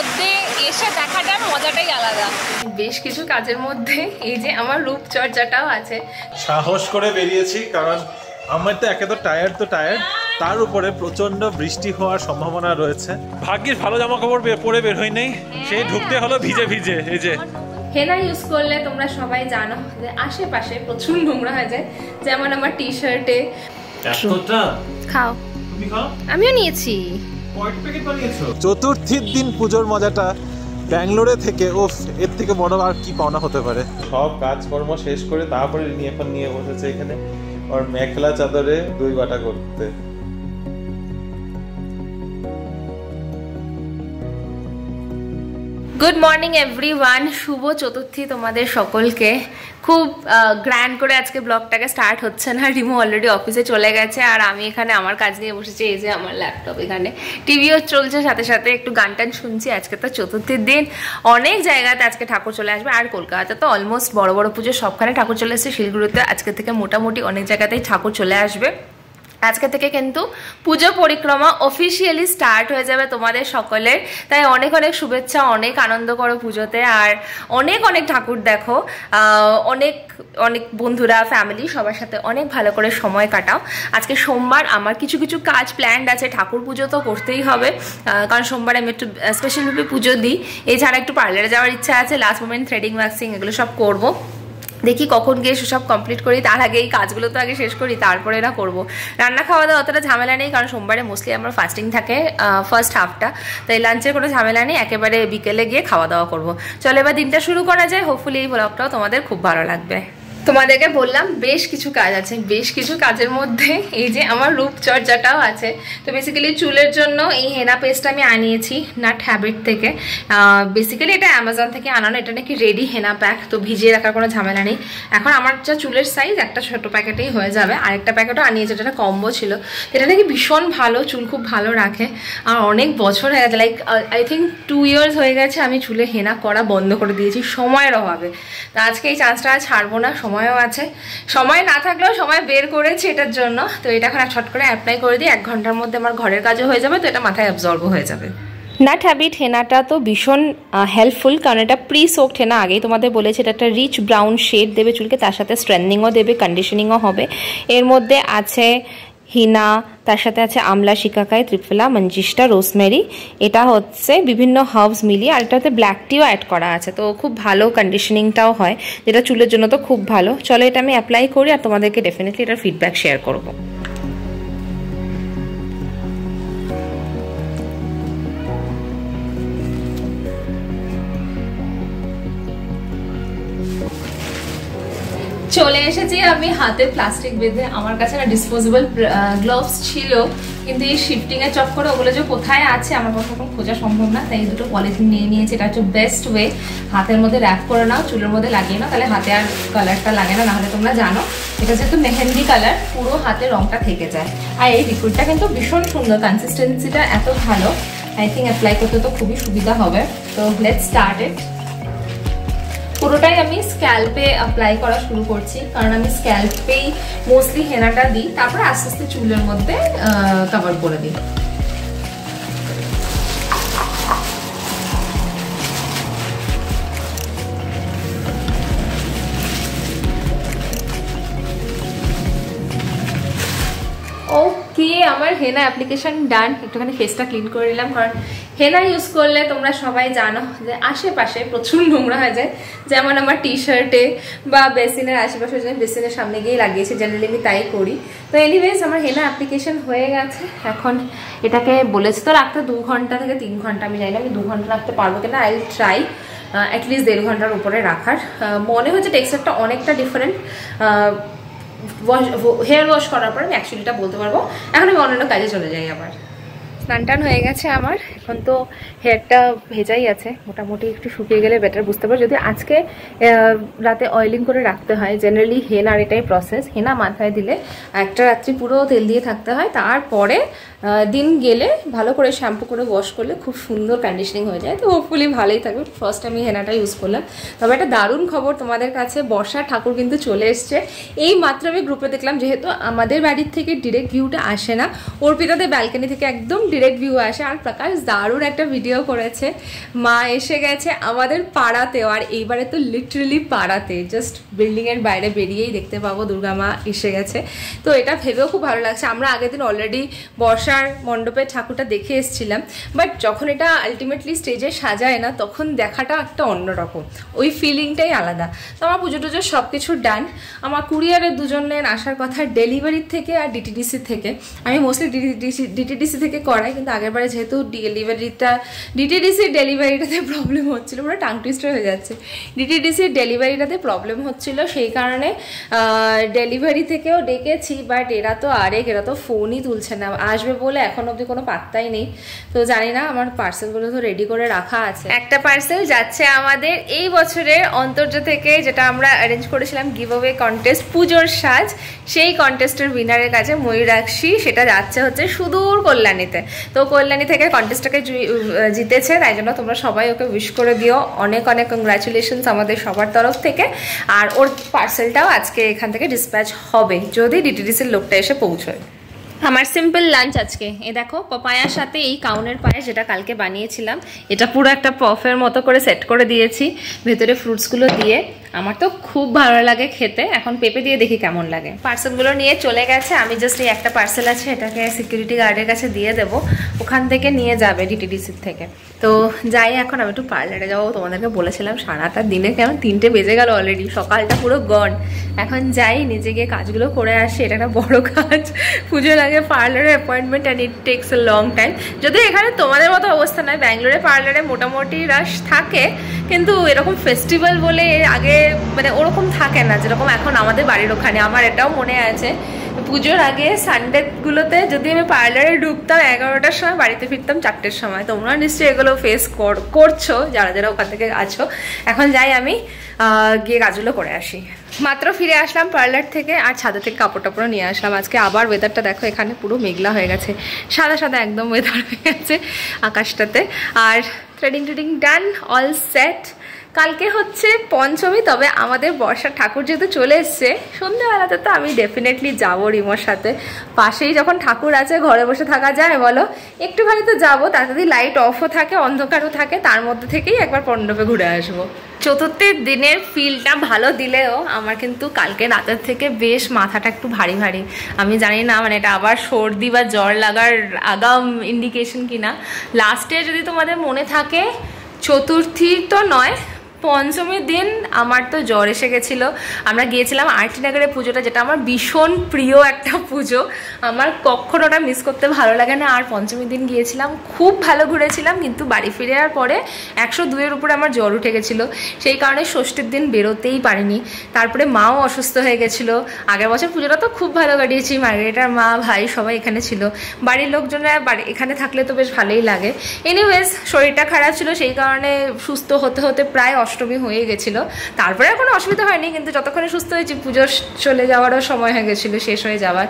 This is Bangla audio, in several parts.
মধ্যে এসে দেখাটার মজাটাই আলাদা। বেশ কিছু কাজের মধ্যে এই যে আমার রূপচর্চাটাও আছে। সাহস করে বেরিয়েছি কারণ আমার তো একে তো টায়ার্ড তার উপরে প্রচন্ড বৃষ্টি হওয়ার সম্ভাবনা রয়েছে। ভাগ্যিস ভালো জামা কাপড় পরে বের হই নাই, সেই ঢুকতে হলো ভিজে ভিজে। এই যে হেনা ইউজ করলে তোমরা সবাই জানো যে আশেপাশে প্রচুর নোংরা হয়ে যায়, যেমন আমার টি শার্টে। খাও, তুমি খাও, আমিও নিয়েছি। চতুর্থীর দিন পুজোর মজাটা ব্যাঙ্গালোরে থেকে এর থেকে বড় আর কি পাওনা হতে পারে। সব কাজকর্ম শেষ করে তারপরে এখন নিয়ে বসেছে এখানে ওর মেখলা চাদরে দই বাটা করতে। গুড মর্নিং এভরিওয়ান, শুভ চতুর্থী তোমাদের সকলকে। খুব গ্র্যান্ড করে আজকে ব্লগটাকে স্টার্ট হচ্ছে না, রিমু অলরেডি অফিসে চলে গেছে আর আমি এখানে আমার কাজ নিয়ে বসেছি। এই যে আমার ল্যাপটপ, এখানে টিভিও চলছে, সাথে সাথে একটু গান টান শুনছি। আজকে তো চতুর্থীর দিন, অনেক জায়গাতে আজকে ঠাকুর চলে আসবে। আর কলকাতাতে তো অলমোস্ট বড় বড় পুজো সবখানে ঠাকুর চলে আসছে। শিলিগুড়িতে আজকে থেকে মোটামুটি অনেক জায়গাতেই ঠাকুর চলে আসবে। আজকে থেকে কিন্তু পুজো পরিক্রমা অফিসিয়ালি স্টার্ট হয়ে যাবে তোমাদের সকলের। তাই অনেক অনেক শুভেচ্ছা, অনেক আনন্দ করো পুজোতে, আর অনেক অনেক ঠাকুর দেখো, অনেক অনেক বন্ধুরা ফ্যামিলি সবার সাথে অনেক ভালো করে সময় কাটাও। আজকে সোমবার, আমার কিছু কিছু কাজ প্ল্যান্ড আছে। ঠাকুর পুজো তো করতেই হবে, কারণ সোমবার আমি একটু স্পেশালভাবে পুজো দিই। এছাড়া একটু পার্লারে যাওয়ার ইচ্ছা আছে, লাস্ট মোমেন্ট থ্রেডিং ওয়াক্সিং এগুলো সব করবো। দেখি কখন গিয়ে সেসব কমপ্লিট করি, তার আগে এই কাজগুলো তো আগে শেষ করি, তারপরে না করবো। রান্না খাওয়া দাওয়া অতটা ঝামেলা নেই, কারণ সোমবারে মোস্টলি আমার ফাস্টিং থাকে ফার্স্ট হাফটা, তাই লাঞ্চের কোনো ঝামেলা নেই। একেবারে বিকেলে গিয়ে খাওয়া দাওয়া করবো। চলো এবার দিনটা শুরু করা যায়। হোপফুলি এই ব্লগটাও তোমাদের খুব ভালো লাগবে। তোমাদেরকে বললাম বেশ কিছু কাজ আছে, বেশ কিছু কাজের মধ্যে এই যে আমার রূপচর্চাটাও আছে। তো বেসিক্যালি চুলের জন্য এই হেনা পেস্ট আমি আনিয়েছি নাট হ্যাবিট থেকে। বেসিক্যালি এটা অ্যামাজন থেকে আনানো, এটা নাকি রেডি হেনা প্যাক, তো ভিজিয়ে রাখার কোনো ঝামেলা নেই। এখন আমার যা চুলের সাইজ, একটা ছোট প্যাকেটেই হয়ে যাবে। আরেকটা প্যাকেটও আনিয়েছে, যেটা কম্বো ছিল। এটা নাকি ভীষণ ভালো, চুল খুব ভালো রাখে। আর অনেক বছর হয়ে গেছে, লাইক আই থিঙ্ক 2 years হয়ে গেছে আমি চুলে হেনা করা বন্ধ করে দিয়েছি সময়ের অভাবে। তো আজকে এই চান্সটা ছাড়বো না, সময়ও আছে, সময় না থাকলেও সময় বের করেছি এটার জন্য। তো এটা এখন ছট করে অ্যাপ্লাই করে দিই, 1 ঘন্টার মধ্যে আমার ঘরের কাজও হয়ে যাবে, তো এটা মাথায় অ্যাবজর্বও হয়ে যাবে। নাট হ্যাবিট হেনাটা তো ভীষণ হেল্পফুল, কারণ এটা প্রি সোকড হেনা। আগেই তোমাদের বলেছি এটা একটা রিচ ব্রাউন শেড দেবে চুলকে, তার সাথে স্ট্রেন্থনিংও দেবে, কন্ডিশনিংও হবে। এর মধ্যে আছে হিনা, তার সাথে আছে আমলা, শিকাকাই, ত্রিফলা, মঞ্জিষ্টা, রোজমেরি। এটা হচ্ছে বিভিন্ন হার্বস মিলিয়ে, আর এটাতে ব্ল্যাক টিও অ্যাড করা আছে। তো খুব ভালো কন্ডিশনিংটাও হয়, যেটা চুলের জন্য তো খুব ভালো। চলো এটা আমি অ্যাপ্লাই করি আর তোমাদেরকে ডেফিনেটলি এটার ফিডব্যাক শেয়ার করবো। চলে এসেছি আমি হাতে প্লাস্টিক বেঁধে। আমার কাছে না ডিসপোজেবল গ্লোভস ছিল, কিন্তু এই শিফটিং এর চক্করে ওগুলো যে কোথায় আছে আমার পক্ষে এখন খোঁজা সম্ভব না, তাই দুটো পলিথিন নিয়ে নিয়েছি। এটা হচ্ছে বেস্ট ওয়ে, হাতের মধ্যে র্যাপ করে নাও, চুলের মধ্যে লাগিয়ে নাও, তাহলে হাতে আর কালারটা লাগে না। নাহলে তোমরা জানো এটা যেহেতু মেহেন্দি কালার, পুরো হাতে রংটা থেকে যায়। আর এই লিকুইডটা কিন্তু ভীষণ সুন্দর, কনসিস্টেন্সিটা এত ভালো, আই থিঙ্ক অ্যাপ্লাই করতে তো খুবই সুবিধা হবে। তো লেটস স্টার্ট ইট। পুরোটাই আমি স্ক্যাল্পে অ্যাপ্লাই করা শুরু করছি, কারণ আমি স্ক্যাল্পেই মোস্টলি হেনাটা দিই, তারপর আস্তে আস্তে চুলের মধ্যে কভার করে দিই। ওকে, আমার হেনা অ্যাপ্লিকেশন ডান। একটুখানি ফেসটা ক্লিন করে নিলাম, কারণ হেনা ইউজ করলে তোমরা সবাই জানো যে আশেপাশে প্রচুর নোংরা হয়ে যায়, যেমন আমার টি শার্টে বা বেসিনের আশেপাশে, বেসিনের সামনে গিয়ে লাগিয়েছি, জেনারেলি আমি তাই করি। তো এনিওয়েজ আমার হেনা অ্যাপ্লিকেশন হয়ে গেছে। এখন এটাকে বলেছে তো রাখতে 2 ঘন্টা থেকে 3 ঘন্টা, আমি জানি না আমি 2 ঘন্টা রাখতে পারবো কিনা। আই ট্রাই অ্যাটলিস্ট 1.5 ঘন্টার উপরে রাখার। মনে হচ্ছে টেক্সচারটা অনেকটা ডিফারেন্ট। হেয়ার ওয়াশ করার পর আমি অ্যাকচুয়ালিটা বলতে পারবো। এখন আমি অন্যান্য কাজে চলে যাই। আবার স্নান টান হয়ে গেছে আমার, এখন তো হেয়ারটা ভেজাই আছে, মোটামুটি একটু শুকিয়ে গেলে বেটার বুঝতে পারো। যদি আজকে রাতে অয়েলিং করে রাখতে হয়, জেনারেলি হেনার এটাই প্রসেস। হেনা মাথায় দিলে একটা রাত্রি পুরো তেল দিয়ে থাকতে হয়, তারপরে দিন গেলে ভালো করে শ্যাম্পু করে ওয়াশ করলে খুব সুন্দর কন্ডিশনিং হয়ে যায়। তো হোপফুলি ভালোই থাকবে। ফার্স্ট আমি হেনাটা ইউজ করলাম। তবে একটা দারুণ খবর তোমাদের কাছে, বর্ষার ঠাকুর কিন্তু চলে এসছে। এই মাত্র আমি গ্রুপে দেখলাম, যেহেতু আমাদের বাড়ির থেকে ডিরেক্ট ভিউটা আসে না, অর্পিতাদের ব্যালকনি থেকে একদম ডিরেক্ট ভিউ আসে। আর প্রকাশ দারুণ একটা ভিডিও করেছে, মা এসে গেছে আমাদের পাড়াতেও। আর এইবারে তো লিটারেলি পাড়াতে, জাস্ট বিল্ডিংয়ের বাইরে বেরিয়েই দেখতে পাবো দুর্গা মা এসে গেছে। তো এটা ভেবেও খুব ভালো লাগছে। আমরা আগের দিন অলরেডি বর্ষার মণ্ডপের ঠাকুরটা দেখে এসেছিলাম, বাট যখন এটা আলটিমেটলি স্টেজে সাজায় না, তখন দেখাটা একটা অন্যরকম, ওই ফিলিংটাই আলাদা। তো আমার পুজো টুজো সব কিছু ডান। আমার কুরিয়ারের দুজনের আসার কথা ডেলিভারির থেকে আর ডিটিডিসি থেকে। আমি মোস্টলি ডিটিডিসি থেকে করাই, কিন্তু আগেরবারে যেহেতু ডিটিডিসির ডেলিভারিটাতে প্রবলেম হচ্ছিলো, পুরো টাং টুইস্টার হয়ে যাচ্ছে, ডিটিডিসির ডেলিভারিটাতে প্রবলেম হচ্ছিলো, সেই কারণে ডেলিভারি থেকেও ডেকেছি, বাট এরা তো ফোনই তুলছে না। আসবে বলে এখন অবধি কোনো পাত্তাই নেই। তো জানি না, আমার পার্সেলগুলো তো রেডি করে রাখা আছে। একটা পার্সেল যাচ্ছে আমাদের এই বছরের অন্তর্য থেকে, যেটা আমরা অ্যারেঞ্জ করেছিলাম গিভ অ্যাওয়ে কন্টেস্ট, পুজোর সাজ, সেই কন্টেস্টের উইনারের কাছে ময়ূরাক্ষী। সেটা যাচ্ছে হচ্ছে সুদূর কল্যাণীতে। তো কল্যাণী থেকে কন্টেস্টটাকে জিতেছে, তাই জন্য তোমরা সবাই ওকে উইশ করে দিও। অনেক অনেক কংগ্রাচুলেশনস আমাদের সবার তরফ থেকে। আর ওর পার্সেলটাও আজকে এখান থেকে ডিসপ্যাচ হবে, যদি ডিটিডিসির লোকটা এসে পৌঁছয়। আমার সিম্পল লাঞ্চ আজকে, এ দেখো পাপায়ার সাথে এই কাউনের পায়েস, যেটা কালকে বানিয়েছিলাম, এটা পুরো একটা পফের মতো করে সেট করে দিয়েছি ভেতরে ফ্রুটসগুলো দিয়ে। আমার তো খুব ভালো লাগে খেতে। এখন পেঁপে দিয়ে দেখি কেমন লাগে। পার্সেলগুলো নিয়ে চলে গেছে। আমি জাস্ট এই একটা পার্সেল আছে, এটাকে সিকিউরিটি গার্ডের কাছে দিয়ে দেবো, ওখান থেকে নিয়ে যাবে ডিটিডিসির থেকে। তো যাই, এখন আমি একটু পার্লারে যাবো। তোমাদেরকে বলেছিলাম সারাটা দিনে কেমন 3টে বেজে গেল অলরেডি, সকালটা পুরো গন। এখন যাই, নিজে গিয়ে কাজগুলো করে আসি, এটা একটা বড় কাজ। পুজোর আগে পার্লারের appointment, and it takes a long time. যদি এখানে তোমাদের মতো অবস্থা নয়, ব্যাঙ্গালোরে পার্লারে মোটামুটি রাশ থাকে, কিন্তু এরকম ফেস্টিভ্যাল বলে এর আগে মানে ওরকম থাকে না যেরকম এখন আমাদের বাড়ির ওখানে। আমার এটাও মনে আছে, পুজোর আগে সানডেগুলোতে যদি আমি পার্লারে ঢুকতাম 11টার সময়, বাড়িতে ফিরতাম 4টের সময়। তোমরা নিশ্চয়ই এগুলো ফেস করছো যারা যারা ওখান থেকে আছো। এখন যাই, আমি গিয়ে কাজগুলো করে আসি। মাত্র ফিরে আসলাম পার্লার থেকে, আর ছাদে থেকে কাপড় টাপড় নিয়ে আসলাম। আজকে আবার ওয়েদারটা দেখো, এখানে পুরো মেঘলা হয়ে গেছে, সাদা সাদা একদম ওয়েদার হয়ে গেছে আকাশটাতে। আর থ্রেডিং ট্রেডিং ডান, অল সেট। কালকে হচ্ছে পঞ্চমী, তবে আমাদের বর্ষার ঠাকুর যেহেতু চলে এসছে, সন্ধ্যাবেলাতে তো আমি ডেফিনেটলি যাবো রিমোর সাথে। পাশেই যখন ঠাকুর আছে, ঘরে বসে থাকা যায় বলো? একটুখানি তো যাবো, তার যদি লাইট অফও থাকে, অন্ধকারও থাকে, তার মধ্যে থেকেই একবার মণ্ডপে ঘুরে আসবো। চতুর্থের দিনের ফিলটা ভালো দিলেও আমার কিন্তু কালকে রাতের থেকে বেশ মাথাটা একটু ভারী ভারী। আমি জানি না মানে এটা আবার সর্দি বা জ্বর লাগার আগাম ইন্ডিকেশন কিনা। লাস্টে যদি তোমাদের মনে থাকে, চতুর্থী তো নয়, পঞ্চমীর দিন আমার তো জ্বর এসে গেছিলো। আমরা গিয়েছিলাম আরটি নগরে পুজোটা, যেটা আমার ভীষণ প্রিয় একটা পুজো, আমার কখনো ওটা মিস করতে ভালো লাগে না। আর পঞ্চমীর দিন গিয়েছিলাম, খুব ভালো ঘুরেছিলাম, কিন্তু বাড়ি ফিরে যাওয়ার পরে 102-এর উপরে আমার জ্বর উঠে গেছিলো। সেই কারণে ষষ্ঠীর দিন বেরোতেই পারিনি। তারপরে মাও অসুস্থ হয়ে গেছিলো। আগের বছর পুজোটা তো খুব ভালো কাটিয়েছি, মার্গারেটার মা, ভাই সবাই এখানে ছিল। বাড়ির লোকজনরা এখানে থাকলে তো বেশ ভালোই লাগে। এনিওয়েজ, শরীরটা খারাপ ছিল, সেই কারণে সুস্থ হতে হতে প্রায় অষ্টমী হয়ে গেছিলো। তারপরে কোনো অসুবিধা হয়নি, কিন্তু যতক্ষণে সুস্থ হয়েছি পুজোর চলে যাওয়ারও সময় হয়ে গেছিলো, শেষ হয়ে যাওয়ার।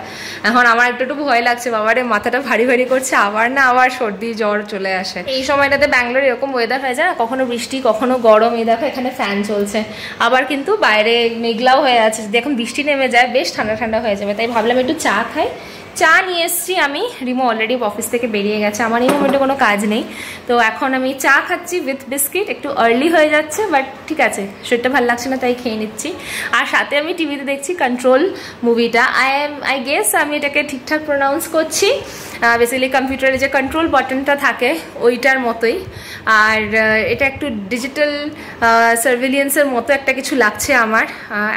এখন আমার একটু ভয় লাগছে, বাবারে মাথাটা ভারী ভারী করছে, আবার সর্দি জ্বর চলে আসে। এই সময়টাতে ব্যাঙ্গালোর এরকম ওয়েদার হয়ে যায়, কখনো বৃষ্টি কখনো গরম। এই দেখো এখানে ফ্যান চলছে, আবার কিন্তু বাইরে মেঘলাও হয়ে আছে। যদি এখন বৃষ্টি নেমে যায়, বেশ ঠান্ডা ঠান্ডা হয়ে যাবে। তাই ভাবলাম একটু চা খাই। চা নিয়ে এসছি আমি, রিমো অলরেডি অফিস থেকে বেরিয়ে গেছে, আমার এই মোমেন্টে কোনো কাজ নেই। তো এখন আমি চা খাচ্ছি উইথ বিস্কিট। একটু আর্লি হয়ে যাচ্ছে, বাট ঠিক আছে, শরীরটা ভালো লাগছে না তাই খেয়ে নিচ্ছি। আর সাথে আমি টিভিতে দেখছি কন্ট্রোল মুভিটা। আই গেস আমি এটাকে ঠিকঠাক প্রোনাউন্স করছি। বেসিক্যালি কম্পিউটারে যে কন্ট্রোল বাটনটা থাকে ওইটার মতোই। আর এটা একটু ডিজিটাল সার্ভিলিয়েন্সের মতো একটা কিছু লাগছে আমার।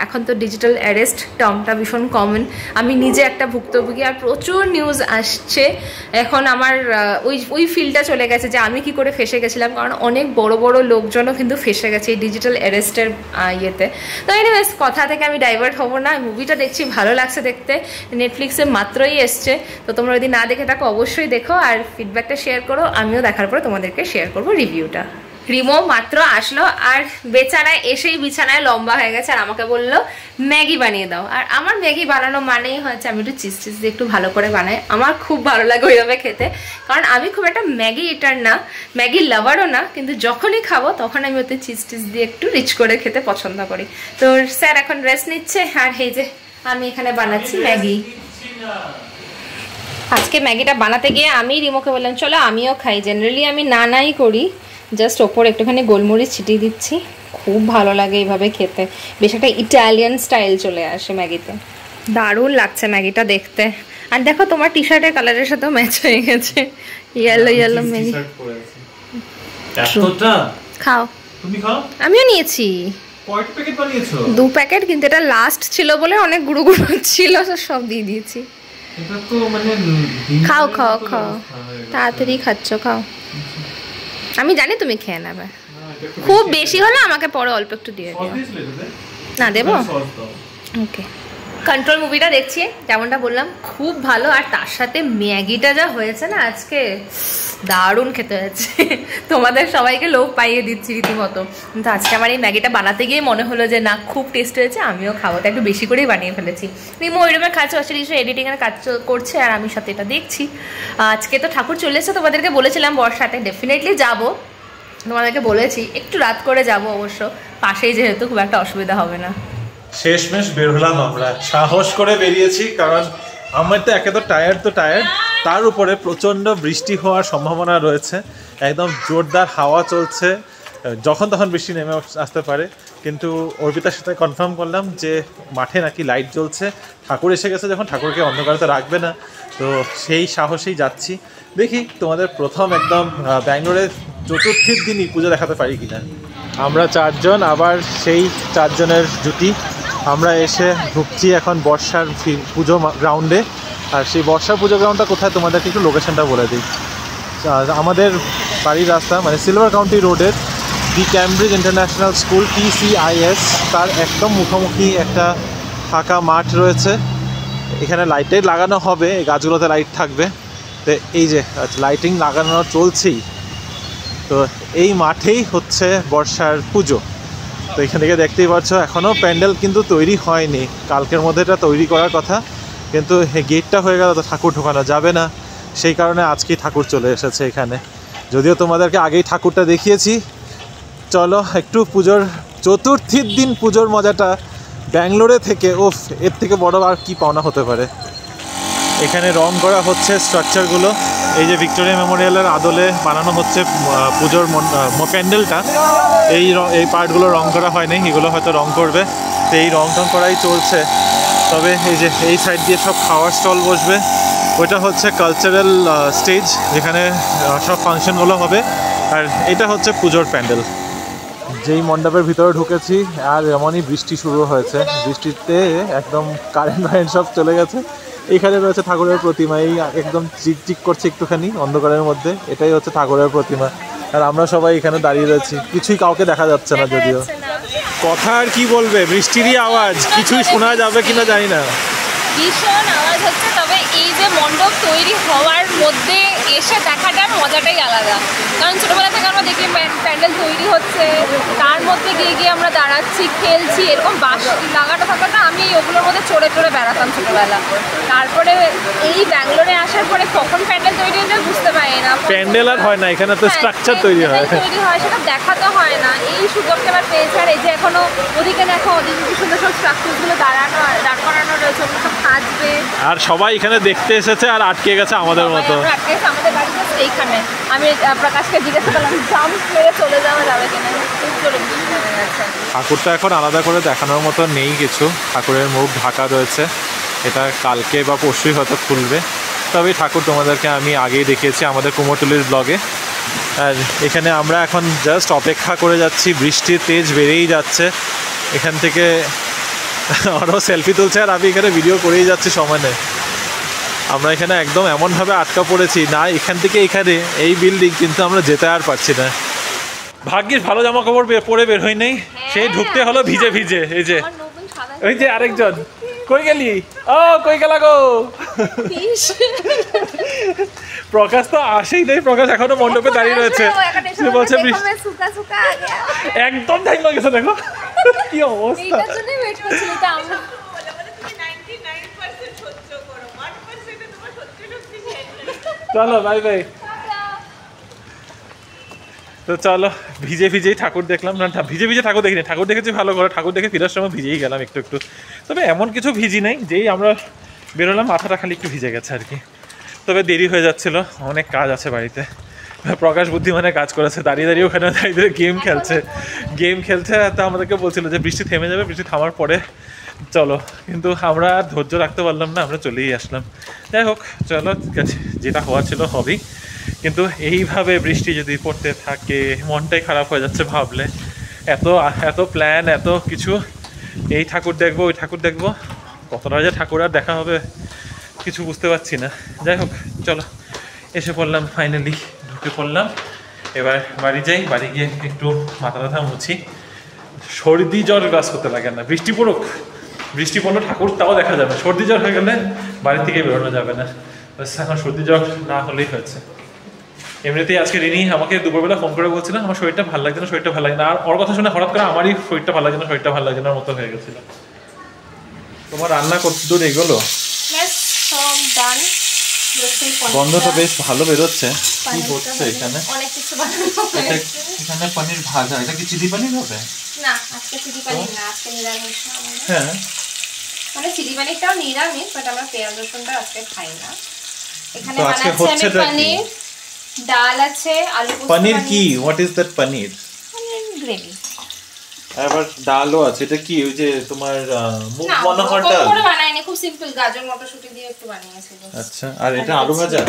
এখন তো ডিজিটাল অ্যারেস্ট টার্মটা ভীষণ কমন, আমি নিজে একটা ভুক্তভোগী। আর প্রচুর নিউজ আসছে এখন, আমার ওই ফিলটা চলে গেছে যে আমি কি করে ফেসে গেছিলাম, কারণ অনেক বড় বড় লোকজনও কিন্তু ফেসে গেছে এই ডিজিটাল অ্যারেস্টের ইয়েতে। তো এনিওয়েজ, কথা থেকে আমি ডাইভার্ট হবো না। মুভিটা দেখছি, ভালো লাগছে দেখতে, নেটফ্লিক্সে মাত্রই এসছে। তো তোমরা যদি না দেখে থাকো অবশ্যই দেখো, আর ফিডব্যাকটা শেয়ার করো। আমিও দেখার পরে তোমাদেরকে শেয়ার করবো রিভিউটা। রিমো মাত্র আসলো আর বেচারায় এসেই বিছানায় লম্বা হয়ে গেছে আর আমাকে বললো ম্যাগি বানিয়ে দাও। আর আমার ম্যাগি বানানো মানেই হচ্ছে আমি একটু চিজ টিজ দিয়ে একটু ভালো করে বানাই, আমার খুব ভালো লাগে ওইভাবে খেতে, কারণ আমি খুব একটা ম্যাগি ইটার না, ম্যাগি লাভারও না, কিন্তু যখনই খাবো তখন আমি ওতে চিজ টিজ দিয়ে একটু রিচ করে খেতে পছন্দ করি। তো স্যার এখন রেস্ট নিচ্ছে আর এই যে আমি এখানে বানাচ্ছি ম্যাগি। আজকে ম্যাগিটা বানাতে গিয়ে আমি রিমোকে বললাম চলো আমিও খাই, জেনারেলি আমি নাই করি, জাস্ট ওপর একটুখানি গোলমরিচ ছিটিয়ে দিচ্ছি, খুব ভালো লাগে এইভাবে খেতে, বেশ একটা ইটালিয়ান স্টাইল চলে আসে ম্যাগিতে, দারুণ লাগছে ম্যাগিটা দেখতে। আর দেখো তোমার টি শার্টের কালারের সাথেও ম্যাচ হয়ে গেছে, ইয়েলো ইয়েলো ম্যাগি। খাও, তুমি খাও, আমিও নিয়েছি। কয়টা প্যাকেট বানিয়েছো? 2 প্যাকেট, কিন্তু এটা লাস্ট ছিল বলে অনেক গুঁড়ো গুঁড়ো ছিল, সব দিয়ে দিয়েছি। এটা তো মানে খাও খাও খাও, তাড়াতাড়ি খাচ্ছ, খাও। আমি জানি তুমি খেয়ে নেবে, খুব বেশি হলে আমাকে পরে অল্প একটু দিয়ে দিও। না দেবো? ওকে। কন্ট্রোল মুভিটা দেখছি, যেমনটা বললাম খুব ভালো, আর তার সাথে ম্যাগিটা যা হয়েছে না আজকে, দারুণ খেতে হয়েছে। তোমাদের সবাইকে লোভ পাইয়ে দিচ্ছি রীতিমতো, কিন্তু আজকে আমার এই ম্যাগিটা বানাতে গিয়ে মনে হলো যে না খুব টেস্ট হয়েছে, আমিও খাবো, তাই একটু বেশি করেই বানিয়ে ফেলেছি। রিমো ওই রুমে খাচ্ছে, অস্ট্রেলিয়া এডিটিংয়ের কাজ করছে আর আমি সাথে এটা দেখছি। আজকে তো ঠাকুর চলে এসেছে, তোমাদেরকে বলেছিলাম বর্ষাতে ডেফিনেটলি যাবো, তোমাদেরকে বলেছি একটু রাত করে যাব, অবশ্য পাশেই যেহেতু খুব একটা অসুবিধা হবে না। শেষমেশ বের হলাম আমরা, সাহস করে বেরিয়েছি, কারণ আমার তো একে তো টায়ার্ড তার উপরে প্রচণ্ড বৃষ্টি হওয়ার সম্ভাবনা রয়েছে, একদম জোরদার হাওয়া চলছে, যখন তখন বৃষ্টি নেমে আসতে পারে। কিন্তু অর্পিতার সাথে কনফার্ম করলাম যে মাঠে নাকি লাইট জ্বলছে, ঠাকুর এসে গেছে, যখন ঠাকুরকে অন্ধকারে তো রাখবে না, তো সেই সাহসেই যাচ্ছি। দেখি তোমাদের প্রথম একদম ব্যাঙ্গালোরের চতুর্থীর দিনই পুজো দেখাতে পারি কিনা। আমরা 4 জন, আবার সেই 4 জনের জুটি, আমরা এসে ঢুকছি এখন বর্ষার পুজো গ্রাউন্ডে। আর সেই বর্ষার পুজো গ্রাউন্ডটা কোথায় তোমাদেরকে একটু লোকেশনটা বলে দিই। আমাদের বাড়ির রাস্তা মানে সিলভার কাউন্টি রোডের দি ক্যামব্রিজ ইন্টারন্যাশনাল স্কুল TCIS, তার একদম মুখোমুখি একটা ফাঁকা মাঠ রয়েছে, এখানে লাইটে লাগানো হবে, এই গাছগুলোতে লাইট থাকবে, তো এই যে লাইটিং লাগানো চলছেই। তো এই মাঠেই হচ্ছে বর্ষার পুজো। তো এখান থেকে দেখতেই পাচ্ছ এখনও প্যান্ডেল কিন্তু তৈরি হয়নি, কালকের মধ্যে এটা তৈরি করার কথা, কিন্তু গেটটা হয়ে গেল তো ঠাকুর ঢোকানো যাবে না, সেই কারণে আজকেই ঠাকুর চলে এসেছে এখানে। যদিও তোমাদেরকে আগেই ঠাকুরটা দেখিয়েছি, চলো একটু পুজোর চতুর্থীর দিন পুজোর মজাটা ব্যাঙ্গালোরে থেকে, ওফ, এর থেকে বড় আর কি পাওনা হতে পারে। এখানে রং করা হচ্ছে স্ট্রাকচারগুলো, এই যে ভিক্টোরিয়া মেমোরিয়ালের আদলে বানানো হচ্ছে পুজোর প্যান্ডেলটা, এই পার্টগুলো রং করা হয়নি, এগুলো হয়তো রং করবে, তো এই রং টং করাই চলছে। তবে এই যে এই সাইড দিয়ে সব খাওয়ার স্টল বসবে, ওইটা হচ্ছে কালচারাল স্টেজ, যেখানে সব ফাংশনগুলো হবে, আর এটা হচ্ছে পুজোর প্যান্ডেল। যেই মণ্ডপের ভিতরে ঢুকেছি আর এমনই বৃষ্টি শুরু হয়েছে, বৃষ্টিতে একদম কারেন্ট সব চলে গেছে। এখানে রয়েছে ঠাকুরের প্রতিমা, এই একদম চিকচিক করছে একটুখানি অন্ধকারের মধ্যে, এটাই হচ্ছে ঠাকুরের প্রতিমা, আর আমরা সবাই এখানে দাঁড়িয়ে রয়েছি, কিছুই কাউকে দেখা যাচ্ছে না, যদিও কথা আর কি বলবে, বৃষ্টিরই আওয়াজ, কিছুই শোনা যাবে কিনা জানি না, ভীষণ আওয়াজ হচ্ছে। তবে এই যে মণ্ডপ তৈরি হওয়ার মধ্যে এসে দেখাটার মজাটাই আলাদা, কারণ ছোটোবেলা থেকে আমরা দেখি প্যান্ডেল তৈরি হচ্ছে, তার মধ্যে গিয়ে আমরা দাঁড়াচ্ছি, খেলছি, এরকম বাঁশ লাগাটা থাকাটা আমি ওগুলোর মধ্যে চড়ে বেড়াতাম ছোটোবেলা। তারপরে এই ব্যাঙ্গালোরে আসার পরে কখন প্যান্ডেল তৈরি হয়ে যায় বুঝতে পারি না, প্যান্ডেল আর হয় না, এখানে তো স্ট্রাকচার তৈরি হয় সেটা দেখা তো হয় না, এই সুযোগটা এবার পেয়েছে। আর এই যে এখনো ওদিকে দেখো, ওদিকে কি সুন্দর সব স্ট্রাকচারগুলো দাঁড় করানো রয়েছে, ওগুলো সব থাকবে, আর সবাই এখানে দেখতে এসেছে আর আটকে গেছে আমাদের মতো, আমাদের বাড়ি এইখানে। আমি প্রকাশকে জিজ্ঞাসা করলাম জাম্প মেরে চলে যাওয়া যাবে কিনা, ঠাকুরটা এখন আলাদা করে দেখানোর মতো নেই কিছু, ঠাকুরের মুখ ঢাকা রয়েছে, এটা কালকে বা পরশুই হয়তো খুলবে। তবে ঠাকুর তোমাদেরকে আমি আগেই দেখিয়েছি আমাদের কুমোরটুলির ব্লগে। আর এখানে আমরা এখন জাস্ট অপেক্ষা করে যাচ্ছি, বৃষ্টির তেজ বেড়েই যাচ্ছে, এখান থেকে আরও সেলফি তুলছে আর আমি এখানে ভিডিও করেই যাচ্ছি সমানে। আমরা এখানে একদম এমনভাবে আটকা পড়েছি না, এখান থেকে এখানে এই বিল্ডিং, কিন্তু আমরা যেতে আর পারছি না। ভাগ্যিস ভালো জামা কাপড় পরে বের হই নেই, সেই ঢুকতে হলো ভিজে ভিজে। এই যে ওই যে আরেকজন, কই গেলি? ও কই গেলা গো? প্রকাশ তো আসেই নেই, প্রকাশ এখনো মণ্ডপে দাঁড়িয়ে রয়েছে। সে বলছে বৃষ্টি সুকা সুকা আ গয়া একদম ঢাই লাগছে দেখো কি অবস্থা। এইটার জন্য ওয়েট করছিল তো আমরা চলো বাই বাই। তো চলো ভিজে ভিজেই ঠাকুর দেখলাম, না ভিজে ভিজে ঠাকুর দেখিনি, ঠাকুর দেখেছি ভালো করে, ঠাকুর দেখে ফেরার সময় ভিজেই গেলাম একটু একটু। তবে এমন কিছু ভিজি নাই, যেই আমরা বেরোলাম মাথাটা খালি একটু ভিজে গেছে আর কি। তবে দেরি হয়ে যাচ্ছিল, অনেক কাজ আছে বাড়িতে। প্রকাশ বুদ্ধিমানে কাজ করেছে, দাঁড়িয়ে দাঁড়িয়ে ওখানে দাঁড়িয়ে গেম খেলছে। তো আমাদেরকে বলছিল যে বৃষ্টি থেমে যাবে, বৃষ্টি থামার পরে চলো, কিন্তু আমরা আর ধৈর্য রাখতে পারলাম না, আমরা চলেই আসলাম। যাই হোক চলো, ঠিক আছে, যেটা হওয়ার ছিল হবেই। কিন্তু এইভাবে বৃষ্টি যদি পড়তে থাকে মনটাই খারাপ হয়ে যাচ্ছে ভাবলে। এত এত প্ল্যান, এত কিছু, এই ঠাকুর দেখবো ওই ঠাকুর দেখবো, কতটা যে ঠাকুর আর দেখা হবে কিছু বুঝতে পারছি না। যাই হোক চলো, এসে পড়লাম ফাইনালি, ঢুকে পড়লাম। এবার বাড়ি যাই, বাড়ি গিয়ে একটু মাথা ব্যথা মুছি। সর্দি জ্বর গ্রাস করতে লাগে না, বৃষ্টি পড়ুক, বৃষ্টি পড়লো ঠাকুর তাও দেখা যাবে। সর্দি জ্বর হয়ে গেলে বাড়ি থেকে বেরোনো যাবে না, এখন সর্দি জ্বর না হলেই হয়েছে। এমনিতেই আজকে রিনি আমাকে দুপুরবেলা ফোন করে বলছিলাম আমার শরীরটা ভালো লাগছে না, শরীরটা ভালো লাগে না। আর ওর কথা শুনে হঠাৎ করে আমারই শরীরটা ভালো লাগছে না, শরীরটা ভালো লাগছে না মতো হয়ে গেছিল। তোমার রান্না কত দূর এগোলো? গন্ধটা বেশ ভালো বেরোচ্ছে। কি হচ্ছে এখানে? অনেক কিছু বানানো হয়েছে। এখানে পনির ভাজা, এটা কি চিলি পনির হবে? না, আজকে চিলি পনির না, আজকে নিরামিষ। হ্যাঁ, মানে চিলি পনিরটাও নিরামিষ, বাট আমরা পেঁয়াজ রসুনটা আজকে খাই না। এখানে আজকে বানাচ্ছি আমি পনির, ডাল আছে, আলু পোস্ত। পনির কি? What is that paneer? Paneer gravy. আবার ডালও আছে, এটা কি ওই যে তোমার মুগ না, মনোহর ডাল? করে বানাইনি, খুব সিম্পল, গাজর মটরশুঁটি দিয়ে একটু বানিয়েছি। আচ্ছা, আর এটা আলু ভাজা?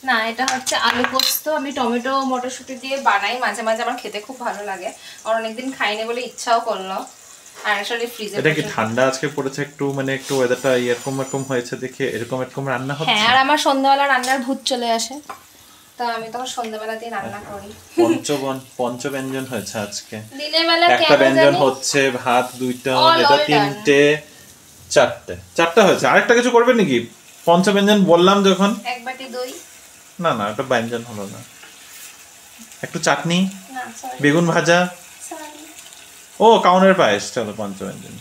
না, এটা হচ্ছে আলু পোস্ত। আমি টমেটো মটরশুঁটি দিয়ে বানাই মাঝে মাঝে, আমার খেতে খুব ভালো লাগে। আর অনেকদিন খাইনি বলে ইচ্ছাও করলো। আর আসলে ফ্রিজে এটা কি ঠান্ডা আজকে পড়েছে একটু, মানে একটু ওয়েদারটা এরকম এরকম হয়েছে দেখে এরকম এরকম রান্না হচ্ছে। হ্যাঁ, আর আমার সন্ধ্যাবেলা রান্নার ভূত চলে আসে, তো আমি তখন সন্ধ্যাবেলাতেই রান্না করি। পঞ্চব্যঞ্জন হয়েছে আজকে। দিনের বেলা একটা ব্যঞ্জন হচ্ছে, ভাত দুইটা, এটা তিনটে, চারটা হয়েছে। আরেকটা কিছু করবে নাকি? পঞ্চব্যঞ্জন বললাম যখন। এক বাটি দই। না না, এটা ব্যঞ্জন হলো না। একটু চাটনি, না সরি, বেগুন ভাজা, সরি। ও কাউনের পায়েস। চলো পঞ্চব্যঞ্জন।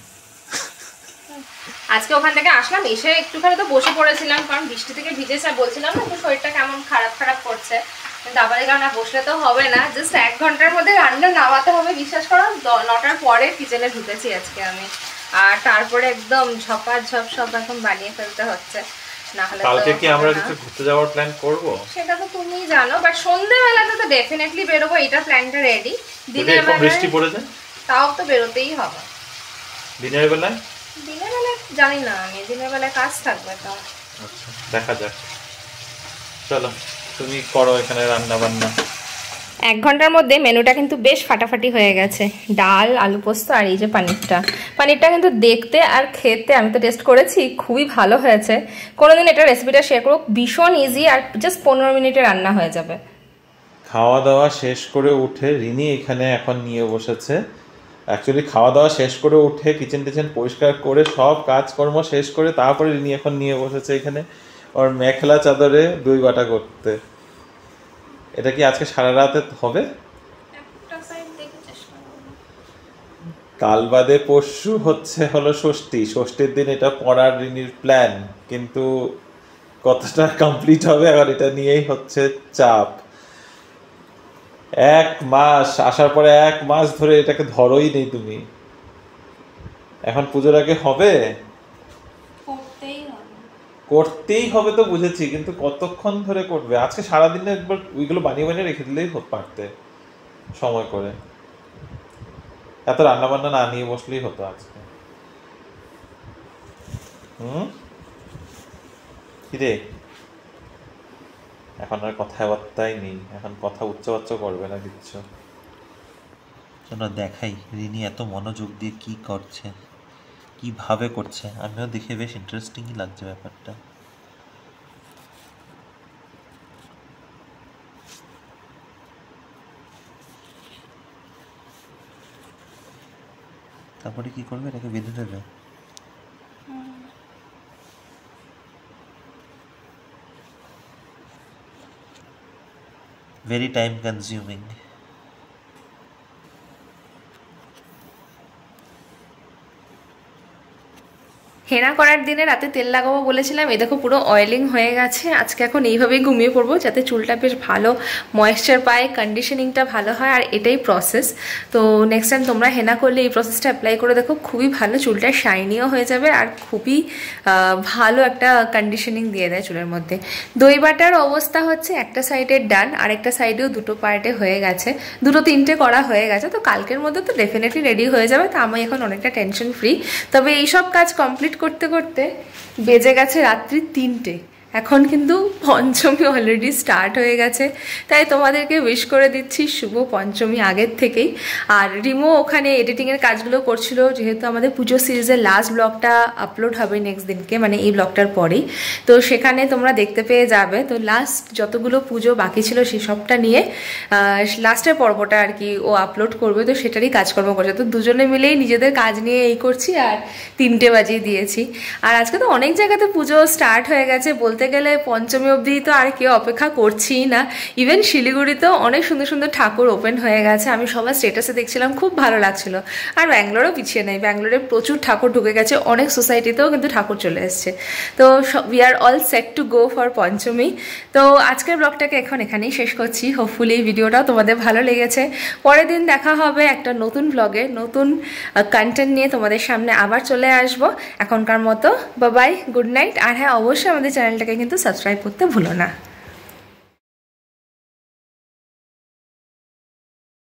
আজকে ওখান থেকে আসলাম, এসে একটুখানি তো বসে পড়েছিলাম, কারণ বৃষ্টি থেকে ভিজেছে। বলছিলাম না যে শরীরটা কেমন খারাপ খারাপ করছে, কিন্তু আবার কারণে বসলে তো হবে না। জাস্ট 1 ঘন্টার মধ্যে রান্না নামাতে হবে। বিশ্বাস করো, 9টার পরে কিচেনে ঢুকেছি আজকে আমি। আর তারপরে একদম ঝপাঝপ সব এখন বানিয়ে ফেলতে হচ্ছে, না হলে কালকে কি আমরা কিছু ঘুরতে যাওয়ার প্ল্যান করব? সেটা তো তুমিই জানো, বাট সন্ধ্যাবেলাতে তো ডেফিনেটলি বেরোবো, এটা প্ল্যানটা রেডি। দিনের বেলায় বৃষ্টি পড়ে যায়, তাও তো বেরোতেই হবে। দিনের বেলায় জানি না, আমি দিনের বেলায় কাজ থাকবে তো। আচ্ছা, দেখা যাক। চলো তুমি করো এখানে রান্না বান্না। 1 ঘন্টার মধ্যে মেনুটা কিন্তু বেশ ফাটাফাটি হয়ে গেছে। ডাল, আলু পোস্ত, আর এই যে পানিরটা কিন্তু দেখতে আর খেতে, আমি তো টেস্ট করেছি, খুবই ভালো হয়েছে। কোনোদিন এটা রেসিপিটা শেয়ার করো, ভীষণ ইজি, আর জাস্ট 15 মিনিটে রান্না হয়ে যাবে। খাওয়া দাওয়া শেষ করে উঠে রিনি এখানে এখন নিয়ে বসেছে। অ্যাকচুয়ালি খাওয়া দাওয়া শেষ করে উঠে কিচেন টিচেন পরিষ্কার করে সব কাজকর্ম শেষ করে তারপরে রিনি এখন নিয়ে বসেছে এখানে ওর মেখলা চাদরে দই বাটা করতে। এটা কি আজকে সারা রাতে হবে? কাল বাদে পরশু হলো ষষ্ঠীর দিন এটা পড়ার রিনির প্ল্যান, কিন্তু কতটা কমপ্লিট হবে এখন এটা নিয়েই হচ্ছে চাপ। 1 মাস আসার পরে 1 মাস ধরে এটাকে ধরোই নেই তুমি। এখন পুজোর আগে হবে, করতেই হবে তো বুঝেছি, কিন্তু কতক্ষণ ধরে করবে? আজকে সারাদিনে একবার ওইগুলো বানিয়ে বানিয়ে রেখে দিলেই পারতে সময় করে। এত রান্না বান্না না নিয়ে বসলেই হতো আজকে। কিরে, এখন আর কথাবার্তাই নেই, এখন কথা উচ্চবাচ্চ করবে না কিচ্ছু। চলো দেখাই রিনি এত মনোযোগ দিয়ে কি করছে, কিভাবে করছে। আমিও দেখে বেশ ইন্টারেস্টিংই লাগছে ব্যাপারটা। তারপরে কি করবে? এটাকে বেঁধে দেবে? Very time consuming. হেনা করার দিনে রাতে তেল লাগাবো বলেছিলাম, এই দেখো পুরো অয়েলিং হয়ে গেছে। আজকে এখন এইভাবেই ঘুমিয়ে পড়বো যাতে চুলটা বেশ ভালো ময়েশ্চার পায়, কন্ডিশনিংটা ভালো হয়, আর এটাই প্রসেস। তো নেক্সট টাইম তোমরা হেনা করলে এই প্রসেসটা অ্যাপ্লাই করে দেখো, খুবই ভালো, চুলটা শাইনিও হয়ে যাবে আর খুবই ভালো একটা কন্ডিশনিং দিয়ে দেয় চুলের মধ্যে। দই বাটার অবস্থা হচ্ছে একটা সাইডে ডান, আর একটা সাইডেও দুটো পার্টে হয়ে গেছে, দুটো তিনটে করা হয়ে গেছে। তো কালকের মধ্যে তো ডেফিনেটলি রেডি হয়ে যাবে, তো আমি এখন অনেকটা টেনশন ফ্রি। তবে এইসব কাজ কমপ্লিট করতে করতে বেজে গেছে রাত্রি 3টে। এখন কিন্তু পঞ্চমী অলরেডি স্টার্ট হয়ে গেছে, তাই তোমাদেরকে উইশ করে দিচ্ছি শুভ পঞ্চমী আগের থেকেই। আর রিমো ওখানে এডিটিংয়ের কাজগুলো করছিল, যেহেতু আমাদের পুজো সিরিজের লাস্ট ব্লগটা আপলোড হবে নেক্সট দিনকে, মানে এই ব্লগটার পরেই, তো সেখানে তোমরা দেখতে পেয়ে যাবে। তো লাস্ট যতগুলো পুজো বাকি ছিল সেসবটা নিয়ে লাস্টের পর্বটা আর কি ও আপলোড করবে, তো সেটারই কাজকর্ম করছে। তো দুজনে মিলেই নিজেদের কাজ নিয়ে এই করছি, আর 3টে বাজিয়ে দিয়েছি। আর আজকে তো অনেক জায়গাতে পুজো স্টার্ট হয়ে গেছে, বলতে গেলে পঞ্চমী অবধি তো আর কেউ অপেক্ষা করছিই না। ইভেন শিলিগুড়িতেও অনেক সুন্দর সুন্দর ঠাকুর ওপেন হয়ে গেছে, আমি সবার স্টেটাসে দেখছিলাম, খুব ভালো লাগছিল। আর ব্যাঙ্গালোরও পিছিয়ে নেই, ব্যাঙ্গালোরে প্রচুর ঠাকুর ঢুকে গেছে, অনেক সোসাইটিতেও কিন্তু ঠাকুর চলে এসছে। তো we are all set to go for Panchami. তো আজকের ব্লগটাকে এখন এখানেই শেষ করছি। হোপফুলি এই ভিডিওটাও তোমাদের ভালো লেগেছে। পরের দিন দেখা হবে একটা নতুন ব্লগে, নতুন কন্টেন্ট নিয়ে তোমাদের সামনে আবার চলে আসবো। এখনকার মতো বাই বাই, গুড নাইট। আর হ্যাঁ, অবশ্যই আমাদের চ্যানেলটাকে কিন্তু সাবস্ক্রাইব করতে ভুলো না।